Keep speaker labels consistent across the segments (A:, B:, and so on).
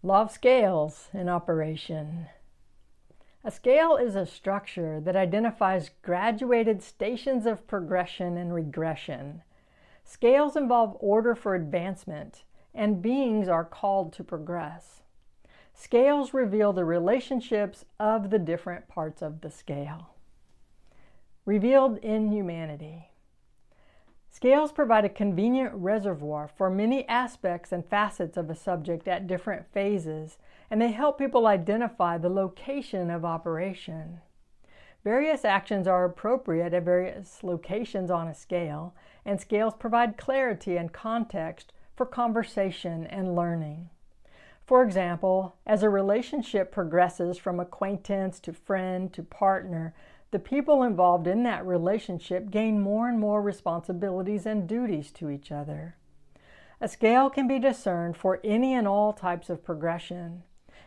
A: Law of scales in operation. A scale is a structure that identifies graduated stations of progression and regression. Scales involve order for advancement, and beings are called to progress. Scales reveal the relationships of the different parts of the scale. Revealed in humanity. Scales provide a convenient reservoir for many aspects and facets of a subject at different phases, and they help people identify the location of operation. Various actions are appropriate at various locations on a scale, and scales provide clarity and context for conversation and learning. For example, as a relationship progresses from acquaintance to friend to partner, the people involved in that relationship gain more and more responsibilities and duties to each other. A scale can be discerned for any and all types of progression,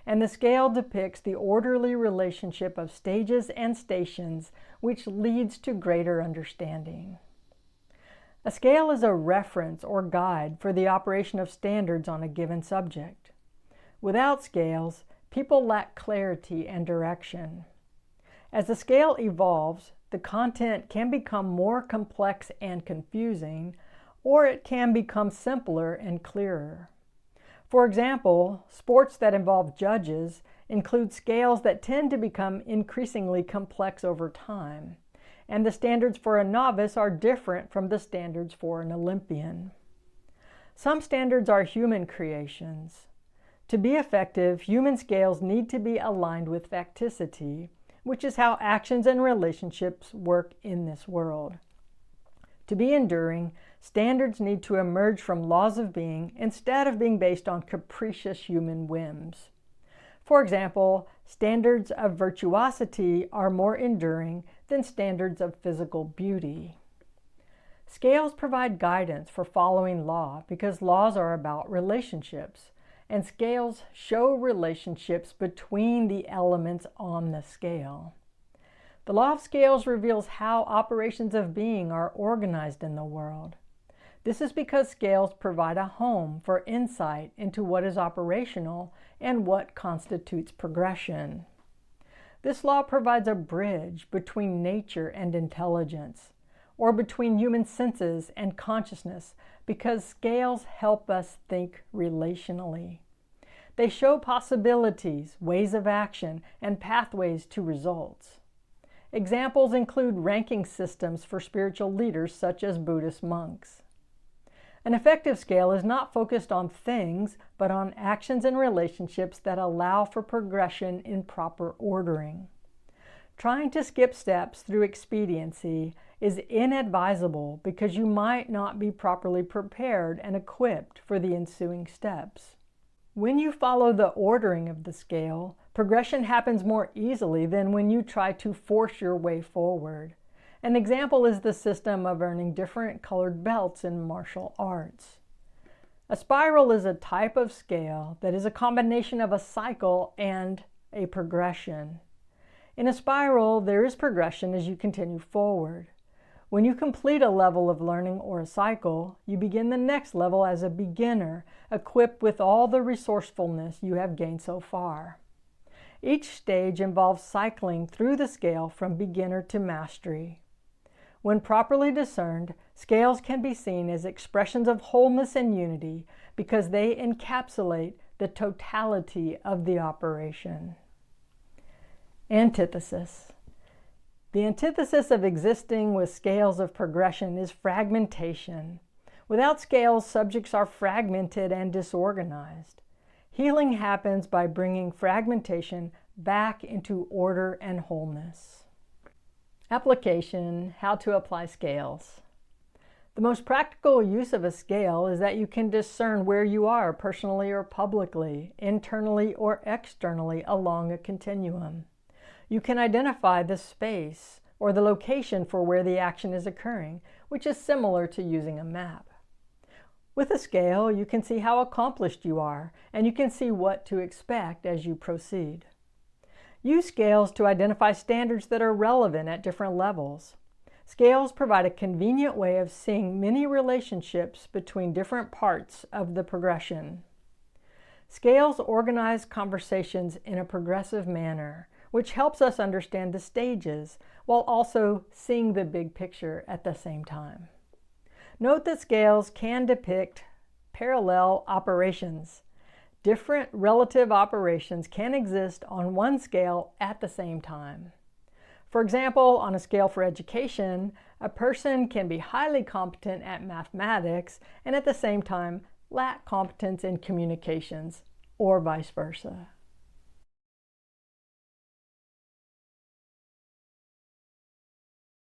A: and the scale depicts the orderly relationship of stages and stations, which leads to greater understanding. A scale is a reference or guide for the operation of standards on a given subject. Without scales, people lack clarity and direction. As the scale evolves, the content can become more complex and confusing, or it can become simpler and clearer. For example, sports that involve judges include scales that tend to become increasingly complex over time, and the standards for a novice are different from the standards for an Olympian. Some standards are human creations. To be effective, human scales need to be aligned with facticity, which is how actions and relationships work in this world. To be enduring, standards need to emerge from laws of being instead of being based on capricious human whims. For example, standards of virtuosity are more enduring than standards of physical beauty. Scales provide guidance for following law because laws are about relationships, and scales show relationships between the elements on the scale. The law of scales reveals how operations of being are organized in the world. This is because scales provide a home for insight into what is operational and what constitutes progression. This law provides a bridge between nature and intelligence, or between human senses and consciousness, because scales help us think relationally. They show possibilities, ways of action, and pathways to results. Examples include ranking systems for spiritual leaders such as Buddhist monks. An effective scale is not focused on things, but on actions and relationships that allow for progression in proper ordering. Trying to skip steps through expediency is inadvisable because you might not be properly prepared and equipped for the ensuing steps. When you follow the ordering of the scale, progression happens more easily than when you try to force your way forward. An example is the system of earning different colored belts in martial arts. A spiral is a type of scale that is a combination of a cycle and a progression. In a spiral, there is progression as you continue forward. When you complete a level of learning or a cycle, you begin the next level as a beginner, equipped with all the resourcefulness you have gained so far. Each stage involves cycling through the scale from beginner to mastery. When properly discerned, scales can be seen as expressions of wholeness and unity because they encapsulate the totality of the operation. Antithesis. The antithesis of existing with scales of progression is fragmentation. Without scales, subjects are fragmented and disorganized. Healing happens by bringing fragmentation back into order and wholeness. Application: how to apply scales. The most practical use of a scale is that you can discern where you are personally or publicly, internally or externally along a continuum. You can identify the space or the location for where the action is occurring, which is similar to using a map. With a scale, you can see how accomplished you are, and you can see what to expect as you proceed. Use scales to identify standards that are relevant at different levels. Scales provide a convenient way of seeing many relationships between different parts of the progression. Scales organize conversations in a progressive manner, which helps us understand the stages while also seeing the big picture at the same time. Note that scales can depict parallel operations. Different relative operations can exist on one scale at the same time. For example, on a scale for education, a person can be highly competent at mathematics and at the same time lack competence in communications, or vice versa.